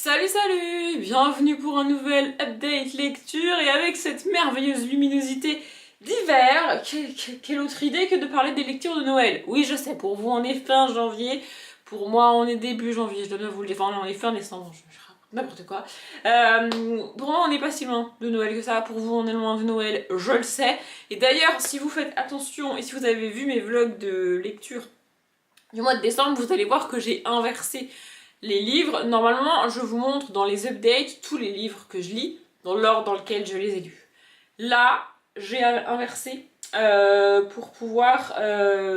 Salut salut, bienvenue pour un nouvel update lecture et avec cette merveilleuse luminosité d'hiver, quelle autre idée que de parler des lectures de Noël. Oui je sais, pour vous on est fin janvier, pour moi on est début janvier, je dois bien vous le dire, enfin on est fin décembre, je raconte n'importe quoi. Pour moi on n'est pas si loin de Noël que ça, pour vous on est loin de Noël, je le sais. Et d'ailleurs si vous faites attention et si vous avez vu mes vlogs de lecture du mois de décembre, vous allez voir que j'ai inversé les livres. Normalement, je vous montre dans les updates tous les livres que je lis, dans l'ordre dans lequel je les ai lus. Là, j'ai inversé pour pouvoir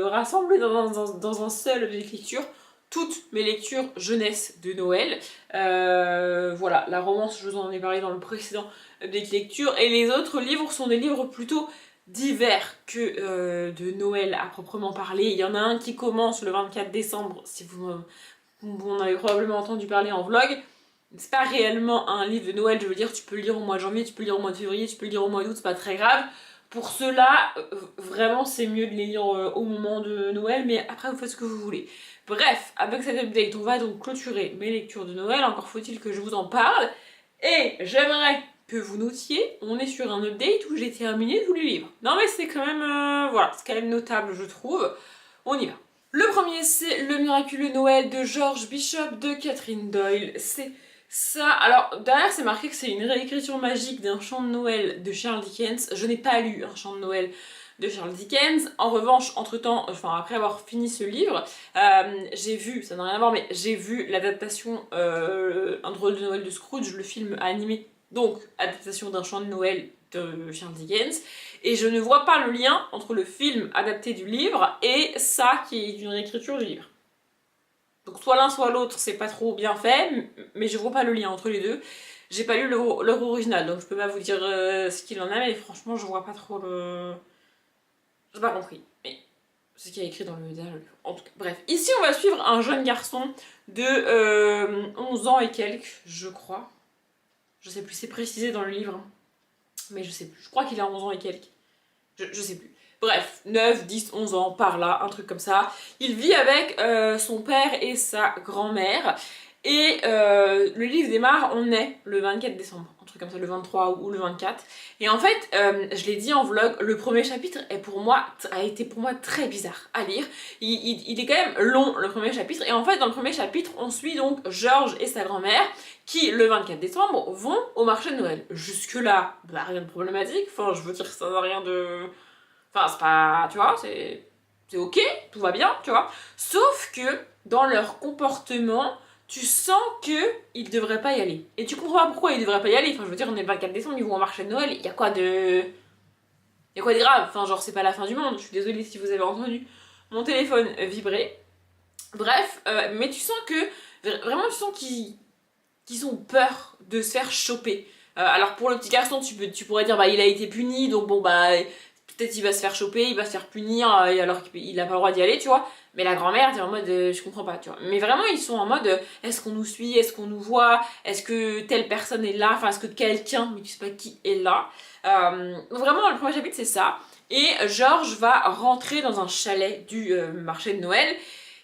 rassembler dans un seul update lecture toutes mes lectures jeunesse de Noël. Voilà, la romance, je vous en ai parlé dans le précédent update lecture, et les autres livres sont des livres plutôt d'hiver que de Noël à proprement parler. Il y en a un qui commence le 24 décembre, si vous en avez probablement entendu parler en vlog. C'est pas réellement un livre de Noël, je veux dire, tu peux le lire au mois de janvier, tu peux le lire au mois de février, tu peux le lire au mois d'août, c'est pas très grave. Pour cela, vraiment c'est mieux de les lire au moment de Noël, mais après vous faites ce que vous voulez. Bref, avec cet update, on va donc clôturer mes lectures de Noël, encore faut-il que je vous en parle. Et j'aimerais que vous notiez, on est sur un update où j'ai terminé tous les livres. Non mais c'est quand même, voilà, c'est quand même notable je trouve. On y va. Le premier c'est Le miraculeux Noël de George Bishop de Catherine Doyle. C'est ça. Alors derrière c'est marqué que c'est une réécriture magique d'un chant de Noël de Charles Dickens. Je n'ai pas lu un chant de Noël de Charles Dickens. En revanche, entre-temps, enfin après avoir fini ce livre, j'ai vu, ça n'a rien à voir, mais j'ai vu l'adaptation Un drôle de Noël de Scrooge, le film animé, donc adaptation d'un chant de Noël de Charles Dickens, et je ne vois pas le lien entre le film adapté du livre et ça qui est une réécriture du livre. Donc soit l'un soit l'autre, c'est pas trop bien fait, mais je vois pas le lien entre les deux. J'ai pas lu l'œuvre originale, donc je peux pas vous dire ce qu'il en a, mais franchement je vois pas trop le... J'ai pas compris, mais c'est ce qu'il y a écrit dans le livre. En tout cas, bref. Ici on va suivre un jeune garçon de 11 ans et quelques, je crois. Je sais plus, c'est précisé dans le livre. Mais je sais plus, je crois qu'il a 11 ans et quelques. Je sais plus. Bref, 9, 10, 11 ans, par là, un truc comme ça. Il vit avec son père et sa grand-mère. Et le livre démarre, on est le 24 décembre, un truc comme ça, le 23 ou le 24. Et en fait, je l'ai dit en vlog, le premier chapitre a été pour moi très bizarre à lire. Il est quand même long, le premier chapitre. Et en fait, dans le premier chapitre, on suit donc George et sa grand-mère qui, le 24 décembre, vont au marché de Noël. Jusque-là, bah, rien de problématique. Enfin, je veux dire que ça n'a rien de... Enfin, c'est pas... Tu vois, c'est ok, tout va bien, tu vois. Sauf que, dans leur comportement, tu sens qu'ils devraient pas y aller. Et tu comprends pas pourquoi ils devraient pas y aller. Enfin, je veux dire, on est le 24 décembre, ils vont au marché de Noël, il y a quoi de... Il y a quoi de grave? Enfin, genre, c'est pas la fin du monde. Je suis désolée si vous avez entendu mon téléphone vibrer. Bref, mais tu sens que... Vraiment, tu sens qu'ils ont peur de se faire choper. Alors pour le petit garçon, tu pourrais dire bah il a été puni, donc bon bah peut-être il va se faire choper, il va se faire punir, et alors qu'il a pas le droit d'y aller, tu vois. Mais la grand-mère, t'es en mode je comprends pas, tu vois. Mais vraiment ils sont en mode est-ce qu'on nous suit, est-ce qu'on nous voit, est-ce que telle personne est là, enfin est-ce que quelqu'un, mais tu sais pas qui est là. Vraiment le premier chapitre c'est ça. Et Georges va rentrer dans un chalet du marché de Noël,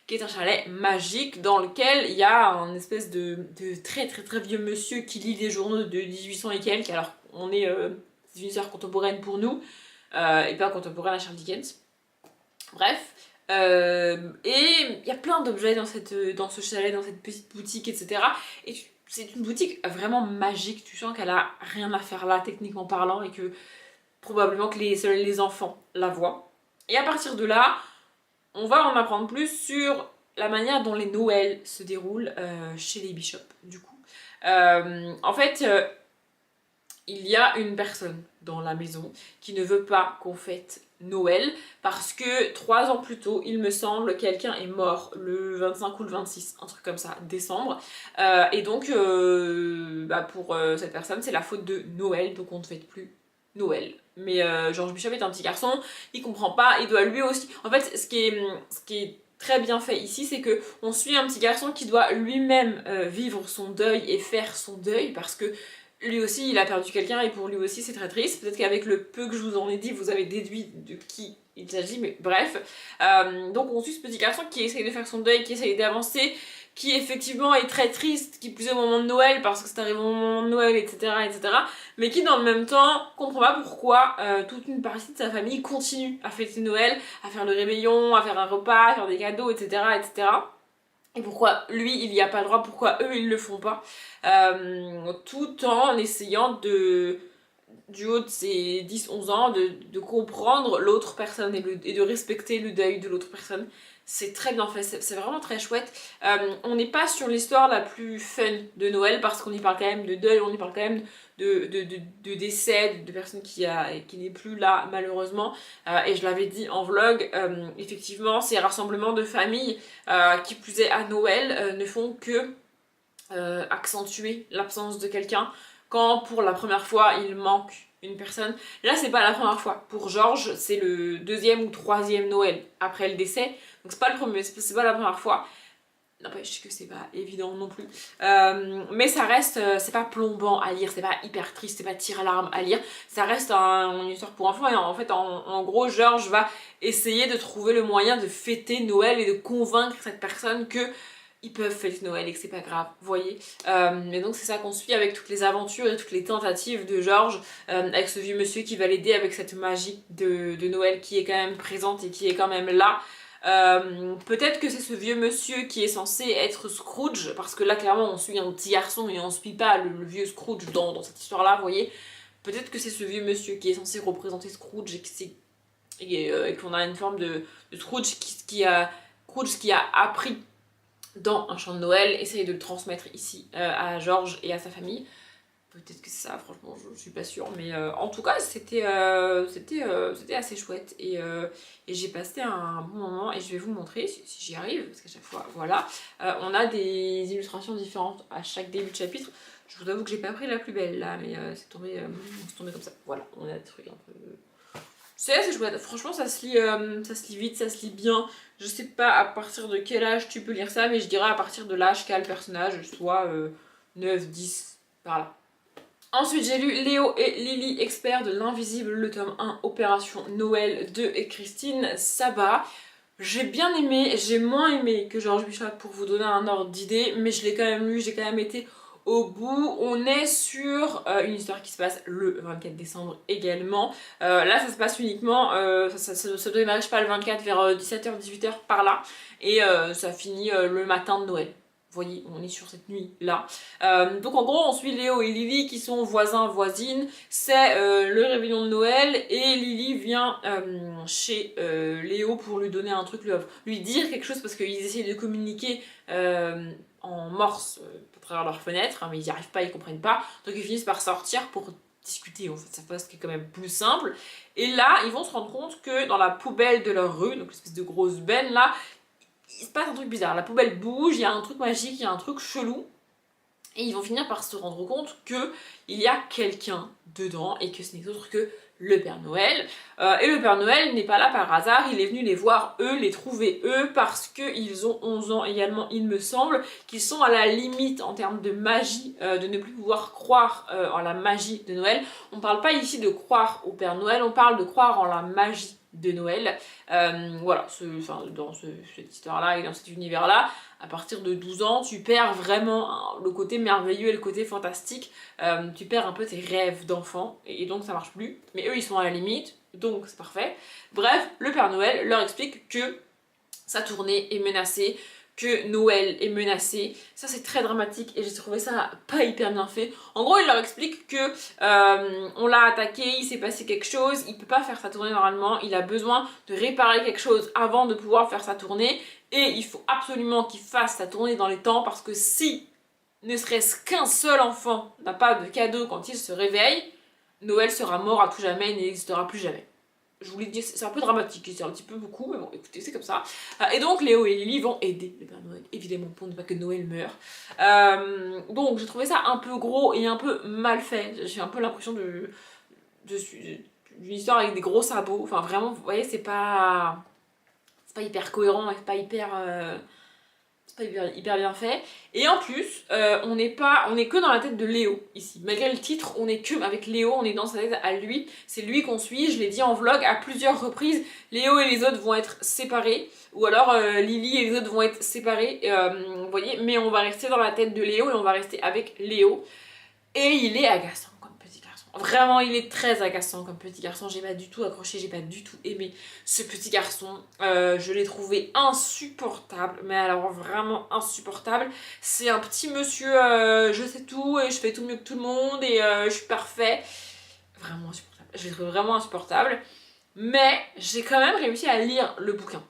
qui est un chalet magique dans lequel il y a un espèce de très très très vieux monsieur qui lit les journaux de 1800 et quelques, alors on est une histoire contemporaine pour nous, et pas contemporaine à Charles Dickens. Bref, et il y a plein d'objets dans ce chalet, dans cette petite boutique, etc. Et c'est une boutique vraiment magique, tu sens qu'elle a rien à faire là, techniquement parlant, et que probablement que seuls les enfants la voient. Et à partir de là, on va en apprendre plus sur la manière dont les Noëls se déroulent chez les Bishop, du coup. En fait, il y a une personne dans la maison qui ne veut pas qu'on fête Noël parce que 3 ans plus tôt, il me semble, quelqu'un est mort le 25 ou le 26, un truc comme ça, décembre. Et donc, bah pour cette personne, c'est la faute de Noël, donc on ne fête plus Noël. Mais George Bishop est un petit garçon, il comprend pas, il doit lui aussi... En fait, ce qui est très bien fait ici, c'est que on suit un petit garçon qui doit lui-même vivre son deuil et faire son deuil, parce que lui aussi, il a perdu quelqu'un et pour lui aussi, c'est très triste. Peut-être qu'avec le peu que je vous en ai dit, vous avez déduit de qui il s'agit, mais bref. Donc on suit ce petit garçon qui essaye de faire son deuil, qui essaye d'avancer, qui effectivement est très triste, qui plus est au moment de Noël parce que c'est arrivé au moment de Noël, etc., etc., mais qui dans le même temps comprend pas pourquoi toute une partie de sa famille continue à fêter Noël, à faire le réveillon, à faire un repas, à faire des cadeaux, etc., etc. Et pourquoi lui il y a pas le droit, pourquoi eux ils le font pas, tout en essayant du haut de ses 10-11 ans, de comprendre l'autre personne et de respecter le deuil de l'autre personne. C'est très bien fait, c'est vraiment très chouette. On n'est pas sur l'histoire la plus fun de Noël parce qu'on y parle quand même de deuil, on y parle quand même de décès, de personnes qui n'est plus là malheureusement. Et je l'avais dit en vlog, effectivement ces rassemblements de famille qui plus est à Noël ne font que accentuer l'absence de quelqu'un quand pour la première fois il manque une personne. Là c'est pas la première fois. Pour Georges c'est le deuxième ou troisième Noël après le décès. Donc c'est pas le premier, c'est pas la première fois. N'empêche que c'est pas évident non plus. Mais ça reste, c'est pas plombant à lire, c'est pas hyper triste, c'est pas tire-larme à lire. Ça reste une histoire pour enfants et en fait en gros Georges va essayer de trouver le moyen de fêter Noël et de convaincre cette personne que ils peuvent fêter Noël et que c'est pas grave, vous voyez. Mais donc c'est ça qu'on suit avec toutes les aventures et toutes les tentatives de Georges, avec ce vieux monsieur qui va l'aider avec cette magie de Noël qui est quand même présente et qui est quand même là. Peut-être que c'est ce vieux monsieur qui est censé être Scrooge, parce que là clairement on suit un petit garçon et on suit pas le vieux Scrooge dans cette histoire là, vous voyez. Peut-être que c'est ce vieux monsieur qui est censé représenter Scrooge et qu'on a une forme de Scrooge Scrooge qui a appris dans un chant de Noël, essaye de le transmettre ici à Georges et à sa famille. Peut-être que c'est ça, franchement, je suis pas sûre. Mais en tout cas, c'était assez chouette. Et j'ai passé un bon moment. Et je vais vous montrer, si j'y arrive, parce qu'à chaque fois, voilà. On a des illustrations différentes à chaque début de chapitre. Je vous avoue que j'ai pas pris la plus belle, là. Mais c'est tombé comme ça. Voilà, on a des trucs un peu... C'est assez chouette, franchement ça se lit vite, ça se lit bien. Je sais pas à partir de quel âge tu peux lire ça, mais je dirais à partir de l'âge qu'a le personnage, soit 9, 10, par là. Ensuite j'ai lu Léo et Lily, experts de l'invisible, le tome 1, Opération Noël de Christine Sabat. J'ai bien aimé, j'ai moins aimé que Georges Bichat pour vous donner un ordre d'idée, mais je l'ai quand même lu, j'ai quand même été au bout. On est sur une histoire qui se passe le 24 décembre également. Là ça se passe uniquement, ça démarre pas le 24 vers 17h, 18h par là, et ça finit le matin de Noël. Vous voyez, on est sur cette nuit-là. Donc en gros, on suit Léo et Lily qui sont voisins-voisines. C'est le réveillon de Noël et Lily vient chez Léo pour lui donner un truc, lui dire quelque chose parce qu'ils essayent de communiquer en morse à travers leur fenêtre, hein, mais ils n'y arrivent pas, ils comprennent pas. Donc ils finissent par sortir pour discuter, en fait, ça passe qui est quand même plus simple. Et là, ils vont se rendre compte que dans la poubelle de leur rue, donc l'espèce de grosse benne là, il se passe un truc bizarre, la poubelle bouge, il y a un truc magique, il y a un truc chelou, et ils vont finir par se rendre compte que il y a quelqu'un dedans et que ce n'est autre que le Père Noël. Et le Père Noël n'est pas là par hasard, il est venu les voir eux, les trouver eux, parce qu'ils ont 11 ans également, il me semble, qu'ils sont à la limite en termes de magie, de ne plus pouvoir croire en la magie de Noël. On ne parle pas ici de croire au Père Noël, on parle de croire en la magie de Noël. Voilà, dans cette histoire-là et dans cet univers-là, à partir de 12 ans, tu perds vraiment le côté merveilleux et le côté fantastique. Tu perds un peu tes rêves d'enfant et donc ça marche plus. Mais eux, ils sont à la limite, donc c'est parfait. Bref, le Père Noël leur explique que sa tournée est menacée, que Noël est menacé. Ça c'est très dramatique et j'ai trouvé ça pas hyper bien fait. En gros il leur explique que on l'a attaqué, il s'est passé quelque chose, il peut pas faire sa tournée normalement, il a besoin de réparer quelque chose avant de pouvoir faire sa tournée et il faut absolument qu'il fasse sa tournée dans les temps parce que si ne serait-ce qu'un seul enfant n'a pas de cadeau quand il se réveille, Noël sera mort à tout jamais et n'existera plus jamais. Je vous l'ai dit, c'est un peu dramatique, c'est un petit peu beaucoup, mais bon, écoutez, c'est comme ça. Et donc, Léo et Lily vont aider le Père Noël, évidemment, pour ne pas que Noël meure. Donc, j'ai trouvé ça un peu gros et un peu mal fait. J'ai un peu l'impression d'une histoire avec des gros sabots. Enfin, vraiment, vous voyez, c'est pas hyper cohérent, c'est pas hyper C'est hyper bien fait. Et en plus, on est que dans la tête de Léo ici. Malgré le titre, on est que avec Léo, on est dans sa tête à lui. C'est lui qu'on suit, je l'ai dit en vlog à plusieurs reprises. Léo et les autres vont être séparés. Ou alors Lily et les autres vont être séparés. Vous voyez, mais on va rester dans la tête de Léo et on va rester avec Léo. Et il est agaçant comme petit garçon. Vraiment, il est très agaçant comme petit garçon. J'ai pas du tout accroché, j'ai pas du tout aimé ce petit garçon. Je l'ai trouvé insupportable. Mais alors vraiment insupportable. C'est un petit monsieur, je sais tout et je fais tout mieux que tout le monde et je suis parfait. Vraiment insupportable. Je l'ai trouvé vraiment insupportable. Mais j'ai quand même réussi à lire le bouquin.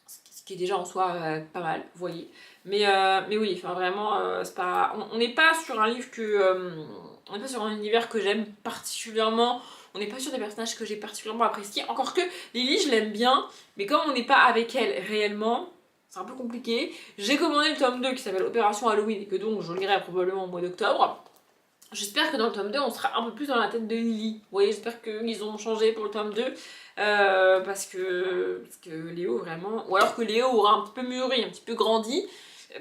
Ce qui est déjà en soi pas mal, vous voyez. Mais oui, enfin vraiment, c'est pas... On n'est pas sur un livre que... on n'est pas sur un univers que j'aime particulièrement. On n'est pas sur des personnages que j'ai particulièrement appréciés. Encore que Lily, je l'aime bien. Mais comme on n'est pas avec elle réellement, c'est un peu compliqué. J'ai commandé le tome 2 qui s'appelle Opération Halloween et que donc je lirai probablement au mois d'octobre. J'espère que dans le tome 2, on sera un peu plus dans la tête de Lily. Vous voyez, j'espère qu'ils ont changé pour le tome 2. Parce que Léo, vraiment... Ou alors que Léo aura un petit peu mûri, un petit peu grandi.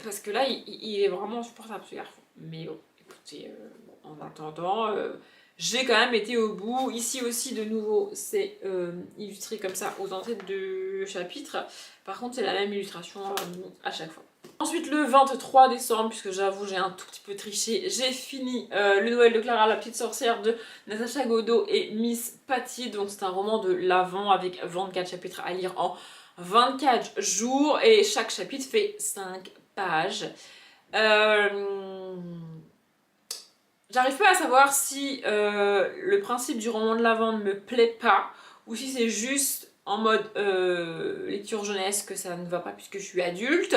Parce que là, il est vraiment insupportable, ce garçon. Mais bon, écoutez, en attendant, j'ai quand même été au bout. Ici aussi, de nouveau, c'est illustré comme ça aux entrées de chapitre. Par contre, c'est la même illustration à chaque fois. Ensuite, le 23 décembre, puisque j'avoue, j'ai un tout petit peu triché, j'ai fini le Noël de Clara, la petite sorcière de Natacha Godot et Miss Patty. Donc, c'est un roman de l'Avent avec 24 chapitres à lire en 24 jours. Et chaque chapitre fait 5 pages. J'arrive pas à savoir si le principe du roman de l'Avent ne me plaît pas ou si c'est juste en mode lecture jeunesse que ça ne va pas puisque je suis adulte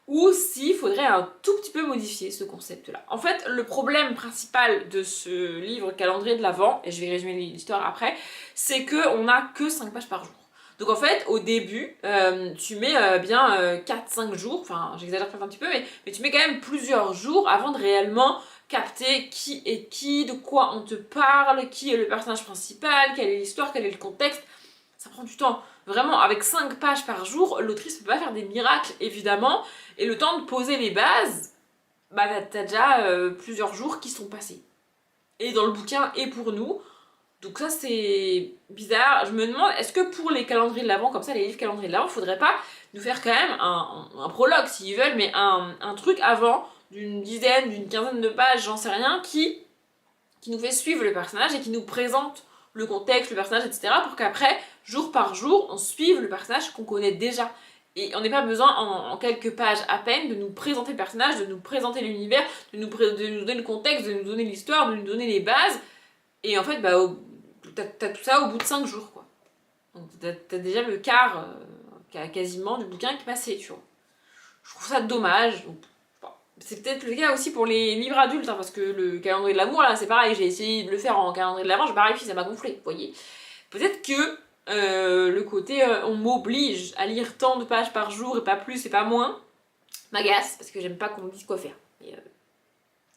ou s'il faudrait un tout petit peu modifier ce concept-là. En fait, le problème principal de ce livre calendrier de l'Avent, et je vais résumer l'histoire après, c'est qu'on n'a que 5 pages par jour. Donc en fait, au début, tu mets bien 4-5 jours, enfin j'exagère peut-être un petit peu, mais tu mets quand même plusieurs jours avant de réellement capter qui est qui, de quoi on te parle, qui est le personnage principal, quelle est l'histoire, quel est le contexte. Ça prend du temps. Vraiment, avec 5 pages par jour, l'autrice peut pas faire des miracles, évidemment, et le temps de poser les bases, bah t'as déjà plusieurs jours qui sont passés. Et dans le bouquin, et pour nous, donc ça c'est bizarre. Je me demande, est-ce que pour les calendriers de l'Avent, comme ça les livres calendriers de l'Avent, faudrait pas nous faire quand même un prologue s'ils veulent, mais un truc avant d'une dizaine, d'une quinzaine de pages, j'en sais rien, qui nous fait suivre le personnage et qui nous présente le contexte, le personnage, etc. pour qu'après, jour par jour, on suive le personnage qu'on connaît déjà. Et on n'a pas besoin en quelques pages à peine de nous présenter le personnage, de nous présenter l'univers, de nous donner le contexte, de nous donner l'histoire, de nous donner les bases. Et en fait, bah, t'as tout ça au bout de 5 jours, quoi. Donc t'as déjà le quart, quasiment, du bouquin qui est passé, tu vois. Je trouve ça dommage. C'est peut-être le cas aussi pour les livres adultes, hein, parce que le calendrier de l'amour, là, c'est pareil, j'ai essayé de le faire en calendrier de l'Avent, j'ai pas réussi, ça m'a gonflé, vous voyez. Peut-être que le côté on m'oblige à lire tant de pages par jour et pas plus et pas moins m'agace, parce que j'aime pas qu'on me dise quoi faire.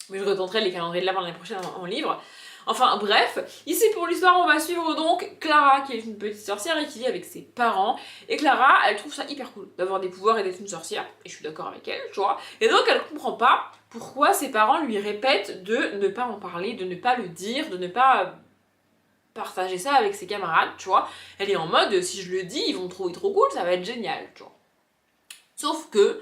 Mais je retenterai les calendriers de l'Avent l'année prochaine en livre. Enfin bref, ici pour l'histoire on va suivre donc Clara qui est une petite sorcière et qui vit avec ses parents. Et Clara, elle trouve ça hyper cool d'avoir des pouvoirs et d'être une sorcière. Et je suis d'accord avec elle, tu vois. Et donc elle comprend pas pourquoi ses parents lui répètent de ne pas en parler, de ne pas le dire, de ne pas partager ça avec ses camarades, tu vois. Elle est en mode, si je le dis, ils vont me trouver trop cool, ça va être génial, tu vois. Sauf que,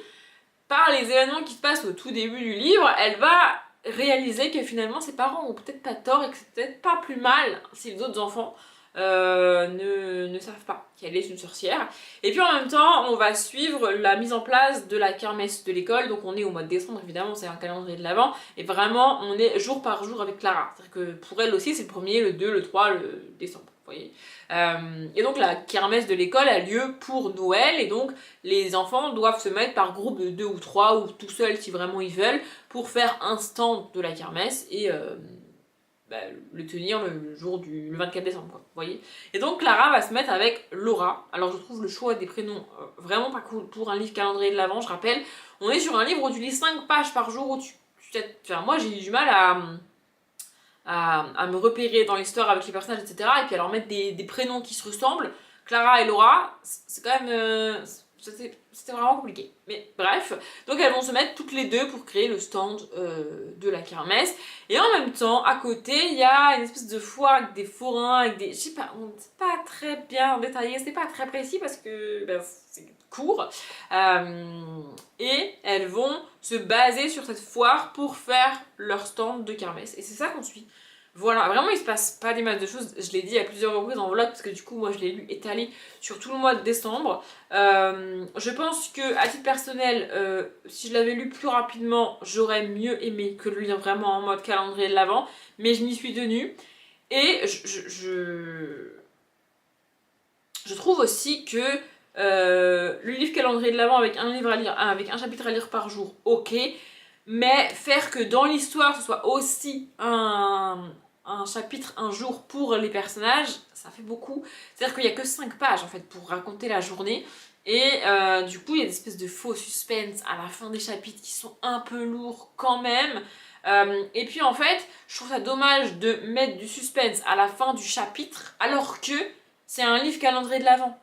par les événements qui se passent au tout début du livre, elle va réaliser que finalement ses parents ont peut-être pas tort et que c'est peut-être pas plus mal si les autres enfants ne savent pas qu'elle est une sorcière. Et puis en même temps, on va suivre la mise en place de la kermesse de l'école. Donc on est au mois de décembre, évidemment, c'est un calendrier de l'Avent. Et vraiment, on est jour par jour avec Clara. C'est-à-dire que pour elle aussi, c'est le 1er, le 2, le 3, le décembre. Vous voyez. Et donc la kermesse de l'école a lieu pour Noël. Et donc les enfants doivent se mettre par groupe de 2 ou 3 ou tout seuls si vraiment ils veulent pour faire un stand de la kermesse et le tenir le jour du 24 décembre, quoi, vous voyez. Et donc Clara va se mettre avec Laura. Alors je trouve le choix des prénoms vraiment pas cool pour un livre calendrier de l'Avent, je rappelle. On est sur un livre où tu lis 5 pages par jour, où enfin, moi j'ai eu du mal à me repérer dans l'histoire avec les personnages, etc. Et puis à leur mettre des prénoms qui se ressemblent. Clara et Laura, c'est quand même... c'était vraiment compliqué. Mais bref, donc elles vont se mettre toutes les deux pour créer le stand de la kermesse. Et en même temps, à côté, il y a une espèce de foire avec des forains, avec des... Je sais pas, c'est pas très bien détaillé, c'est pas très précis parce que ben, c'est court. Et elles vont se baser sur cette foire pour faire leur stand de kermesse. Et c'est ça qu'on suit. Voilà, vraiment il se passe pas des masses de choses, je l'ai dit à plusieurs reprises en vlog parce que du coup moi je l'ai lu étalé sur tout le mois de décembre. Je pense que à titre personnel, si je l'avais lu plus rapidement, j'aurais mieux aimé que le lire vraiment en mode calendrier de l'Avent, mais je m'y suis tenue. Et je trouve aussi que le livre calendrier de l'Avent avec un livre à lire, avec un chapitre à lire par jour, ok. Mais faire que dans l'histoire ce soit aussi un chapitre un jour pour les personnages, ça fait beaucoup. C'est-à-dire qu'il n'y a que 5 pages en fait pour raconter la journée. Et du coup il y a des espèces de faux suspens à la fin des chapitres qui sont un peu lourds quand même. Et puis en fait je trouve ça dommage de mettre du suspense à la fin du chapitre alors que c'est un livre calendrier de l'Avent.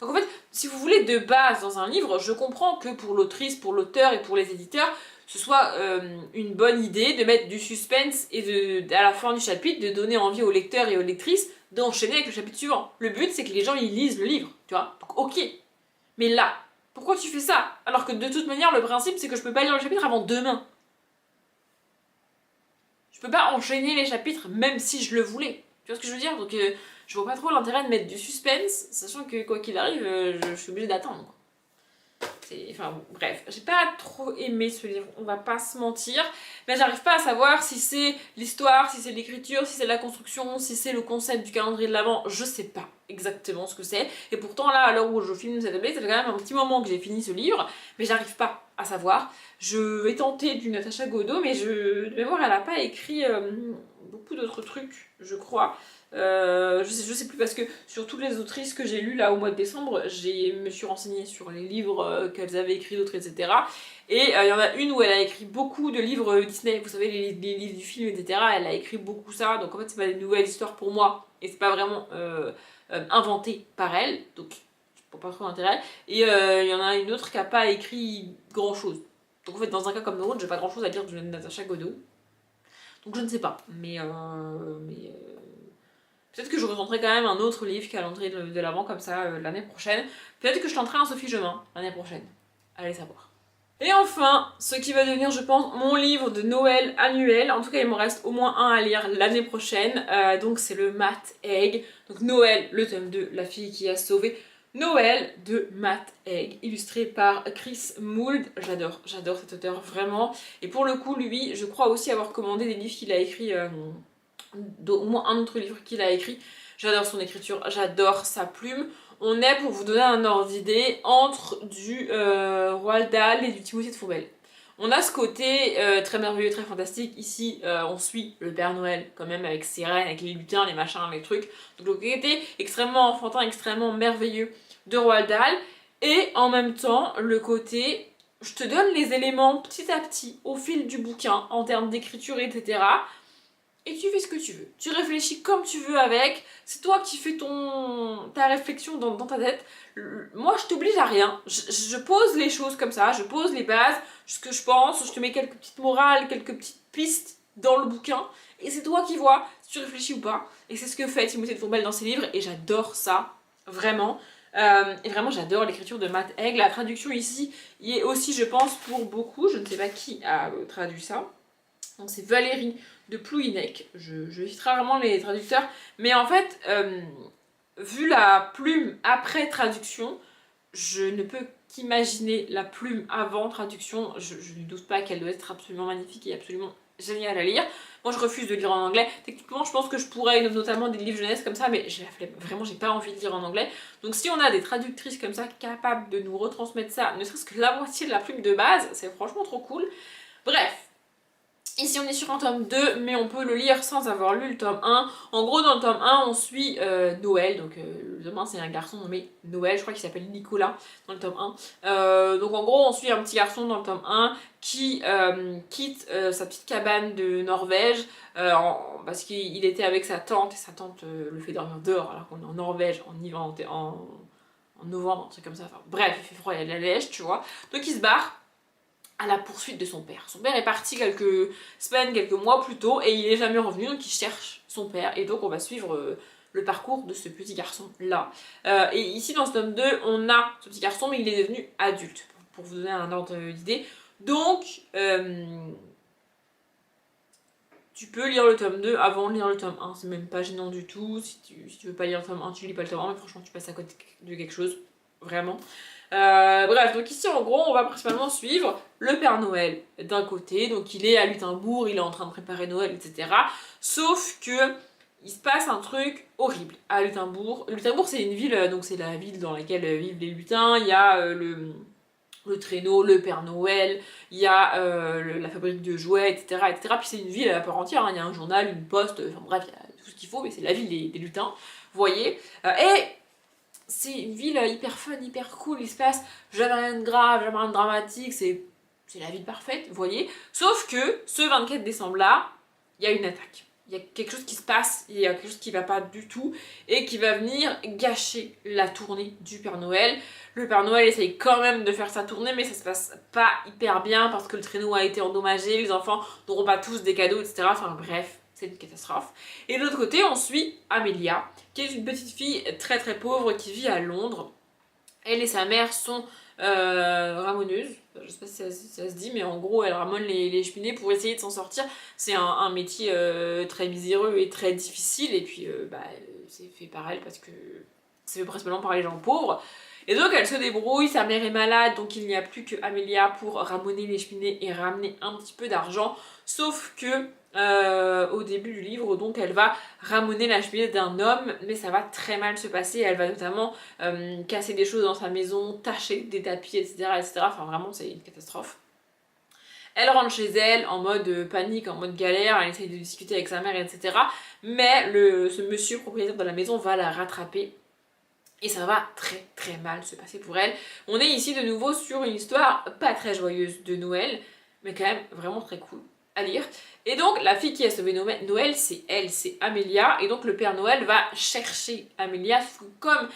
Donc en fait, si vous voulez de base dans un livre, je comprends que pour l'autrice, pour l'auteur et pour les éditeurs, ce soit une bonne idée de mettre du suspense et à la fin du chapitre, de donner envie aux lecteurs et aux lectrices d'enchaîner avec le chapitre suivant. Le but, c'est que les gens ils lisent le livre, tu vois. Donc ok. Mais là, pourquoi tu fais ça? Alors que de toute manière, le principe, c'est que je peux pas lire le chapitre avant demain. Je peux pas enchaîner les chapitres même si je le voulais. Tu vois ce que je veux dire? Donc je vois pas trop l'intérêt de mettre du suspense, sachant que quoi qu'il arrive, je suis obligée d'attendre. Enfin bref, j'ai pas trop aimé ce livre, on va pas se mentir, mais j'arrive pas à savoir si c'est l'histoire, si c'est l'écriture, si c'est la construction, si c'est le concept du calendrier de l'Avent, je sais pas exactement ce que c'est, et pourtant là, à l'heure où je filme cette update, ça fait quand même un petit moment que j'ai fini ce livre, mais j'arrive pas à savoir. Je vais tenter du Natacha Godot, mais de mémoire, elle a pas écrit beaucoup d'autres trucs, je crois. Je sais plus parce que sur toutes les autrices que j'ai lues là au mois de décembre, me suis renseignée sur les livres qu'elles avaient écrits, d'autres, etc. Et il y en a une où elle a écrit beaucoup de livres Disney, vous savez, les livres du film, etc. Elle a écrit beaucoup ça, donc en fait c'est pas des nouvelles histoires pour moi, et c'est pas vraiment inventé par elle, donc je vois pas trop l'intérêt. Et il y en a une autre qui a pas écrit grand chose. Donc en fait dans un cas comme dans l'autre, j'ai pas grand chose à dire de Natacha Godot. Donc je ne sais pas, mais peut-être que je retenterai quand même un autre livre calendrier de l'Avent comme ça l'année prochaine. Peut-être que je tenterai un Sophie Gemin l'année prochaine. Allez savoir. Et enfin, ce qui va devenir, je pense, mon livre de Noël annuel. En tout cas, il me reste au moins un à lire l'année prochaine. Donc c'est le Matt Haig. Donc Noël, le tome 2, La fille qui a sauvé Noël de Matt Haig, illustré par Chris Mould. J'adore cet auteur, vraiment. Et pour le coup, lui, je crois aussi avoir commandé des livres qu'il a écrits... au moins un autre livre qu'il a écrit. J'adore son écriture, j'adore sa plume. On est, pour vous donner un ordre d'idée, entre du Roald Dahl et du Timothée de Fourmel. On a ce côté très merveilleux, très fantastique. Ici, on suit le Père Noël quand même avec ses reines, avec les lutins, les machins, les trucs. Donc le côté extrêmement enfantin, extrêmement merveilleux de Roald Dahl. Et en même temps, le côté, je te donne les éléments petit à petit au fil du bouquin en termes d'écriture, etc. Et tu fais ce que tu veux. Tu réfléchis comme tu veux avec. C'est toi qui fais ta réflexion dans ta tête. Moi, je t'oblige à rien. Je pose les choses comme ça. Je pose les bases, ce que je pense. Je te mets quelques petites morales, quelques petites pistes dans le bouquin. Et c'est toi qui vois si tu réfléchis ou pas. Et c'est ce que fait Timothée de Fourmel dans ses livres. Et j'adore ça. Vraiment. Et vraiment, j'adore l'écriture de Matt Haig. La traduction ici y est aussi, je pense, pour beaucoup. Je ne sais pas qui a traduit ça. Donc c'est Valérie de Plouhinec, je cite rarement les traducteurs, mais en fait, vu la plume après traduction, je ne peux qu'imaginer la plume avant traduction, je ne doute pas qu'elle doit être absolument magnifique et absolument géniale à lire. Moi je refuse de lire en anglais, techniquement je pense que je pourrais, notamment des livres jeunesse comme ça, mais vraiment j'ai pas envie de lire en anglais. Donc si on a des traductrices comme ça capables de nous retransmettre ça, ne serait-ce que la moitié de la plume de base, c'est franchement trop cool. Bref. Ici on est sur un tome 2, mais on peut le lire sans avoir lu le tome 1. En gros dans le tome 1 on suit Noël, donc le tome 1 c'est un garçon nommé Noël, je crois qu'il s'appelle Nicolas dans le tome 1. Donc en gros on suit un petit garçon dans le tome 1 qui quitte sa petite cabane de Norvège parce qu'il était avec sa tante et sa tante le fait dormir dehors alors qu'on est en Norvège en en novembre, un truc comme ça. Enfin bref, il fait froid, il y a de la neige, tu vois. Donc il se barre à la poursuite de son père. Son père est parti quelques semaines, quelques mois plus tôt et il est jamais revenu, donc il cherche son père. Et donc on va suivre le parcours de ce petit garçon là. Et ici dans ce tome 2, on a ce petit garçon, mais il est devenu adulte, pour vous donner un ordre d'idée. Donc, tu peux lire le tome 2 avant de lire le tome 1, c'est même pas gênant du tout. Si tu veux pas lire le tome 1, tu lis pas le tome 1, mais franchement tu passes à côté de quelque chose, vraiment. Bref, donc ici en gros on va principalement suivre le Père Noël d'un côté, donc il est à Lutimbourg, il est en train de préparer Noël, etc. Sauf que il se passe un truc horrible à Lutimbourg. Lutimbourg c'est une ville, donc c'est la ville dans laquelle vivent les lutins, il y a le traîneau, le Père Noël, il y a la fabrique de jouets, etc. etc. Puis c'est une ville à part entière, hein. Il y a un journal, une poste, enfin bref, il y a tout ce qu'il faut, mais c'est la ville des lutins, vous voyez. Et c'est une ville hyper fun, hyper cool, il se passe jamais rien de grave, jamais rien de dramatique, c'est la ville parfaite, vous voyez. Sauf que ce 24 décembre là, il y a une attaque. Il y a quelque chose qui se passe, il y a quelque chose qui va pas du tout et qui va venir gâcher la tournée du Père Noël. Le Père Noël essaye quand même de faire sa tournée, mais ça se passe pas hyper bien parce que le traîneau a été endommagé, les enfants n'auront pas tous des cadeaux, etc. Enfin bref, c'est une catastrophe. Et de l'autre côté, on suit Amélia, qui est une petite fille très très pauvre qui vit à Londres. Elle et sa mère sont ramoneuses, je sais pas si ça se dit, mais en gros elle ramone les cheminées pour essayer de s'en sortir. C'est un métier très miséreux et très difficile, et puis c'est fait par elle parce que c'est fait principalement par les gens pauvres. Et donc elle se débrouille, sa mère est malade, donc il n'y a plus que Amélia pour ramoner les cheminées et ramener un petit peu d'argent. Sauf que au début du livre, donc elle va ramoner la cheminée d'un homme, mais ça va très mal se passer. Elle va notamment casser des choses dans sa maison, tacher des tapis, etc. etc. Enfin vraiment c'est une catastrophe. Elle rentre chez elle en mode panique, en mode galère, elle essaye de discuter avec sa mère, etc. Mais ce monsieur propriétaire de la maison va la rattraper. Et ça va très très mal se passer pour elle. On est ici de nouveau sur une histoire pas très joyeuse de Noël, mais quand même vraiment très cool à lire. Et donc la fille qui a sauvé Noël, c'est elle, c'est Amélia. Et donc le Père Noël va chercher Amélia, comme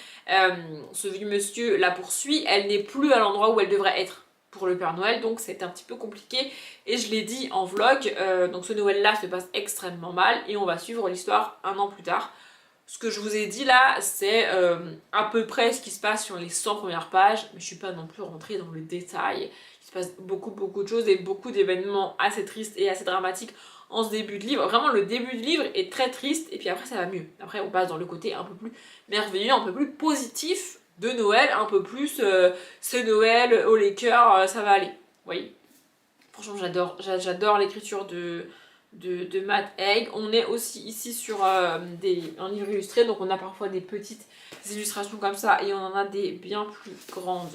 ce vieux monsieur la poursuit, elle n'est plus à l'endroit où elle devrait être pour le Père Noël, donc c'est un petit peu compliqué. Et je l'ai dit en vlog, donc ce Noël-là se passe extrêmement mal et on va suivre l'histoire un an plus tard. Ce que je vous ai dit là, c'est à peu près ce qui se passe sur les 100 premières pages, mais je suis pas non plus rentrée dans le détail. Il se passe beaucoup de choses et beaucoup d'événements assez tristes et assez dramatiques en ce début de livre. Vraiment, le début de livre est très triste et puis après ça va mieux. Après on passe dans le côté un peu plus merveilleux, un peu plus positif de Noël, un peu plus c'est Noël, oh les cœurs, ça va aller. Vous voyez, franchement j'adore l'écriture de Matt Haig. On est aussi ici sur un livre illustré, donc on a parfois des petites illustrations comme ça et on en a des bien plus grandes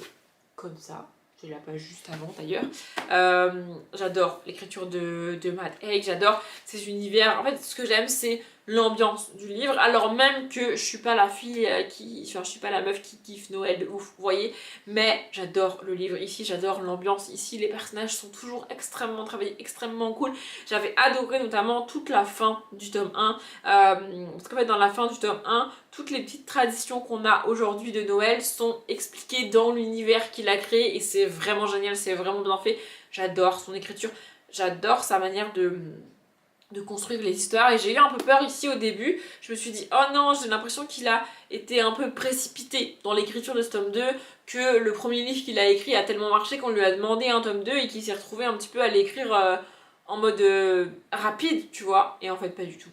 comme ça. J'ai la page juste avant d'ailleurs. J'adore l'écriture de Matt Haig, j'adore ces univers. En fait, ce que j'aime, c'est l'ambiance du livre, alors même que je suis pas la fille enfin je suis pas la meuf qui kiffe Noël de ouf, vous voyez, mais j'adore le livre ici, j'adore l'ambiance ici, les personnages sont toujours extrêmement travaillés, extrêmement cool. J'avais adoré notamment toute la fin du tome 1, parce qu'en fait dans la fin du tome 1, toutes les petites traditions qu'on a aujourd'hui de Noël sont expliquées dans l'univers qu'il a créé et c'est vraiment génial, c'est vraiment bien fait. J'adore son écriture, j'adore sa manière de construire les histoires et j'ai eu un peu peur ici au début. Je me suis dit oh non, j'ai l'impression qu'il a été un peu précipité dans l'écriture de ce tome 2, que le premier livre qu'il a écrit a tellement marché qu'on lui a demandé un tome 2 et qu'il s'est retrouvé un petit peu à l'écrire en mode rapide, tu vois, et en fait pas du tout.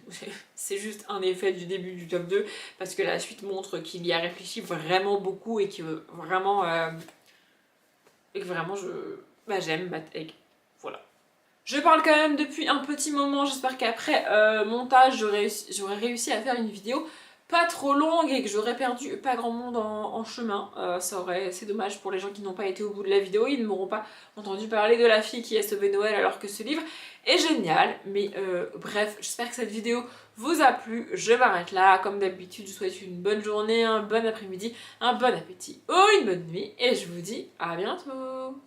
C'est juste un effet du début du tome 2 parce que la suite montre qu'il y a réfléchi vraiment beaucoup et que vraiment j'aime Matt Haig. Voilà. Je parle quand même depuis un petit moment, j'espère qu'après montage j'aurais réussi à faire une vidéo pas trop longue et que j'aurais perdu pas grand monde en chemin. C'est dommage pour les gens qui n'ont pas été au bout de la vidéo, ils ne m'auront pas entendu parler de la fille qui a sauvé Noël alors que ce livre est génial. Mais bref, j'espère que cette vidéo vous a plu, je m'arrête là. Comme d'habitude, je vous souhaite une bonne journée, un bon après-midi, un bon appétit ou une bonne nuit et je vous dis à bientôt.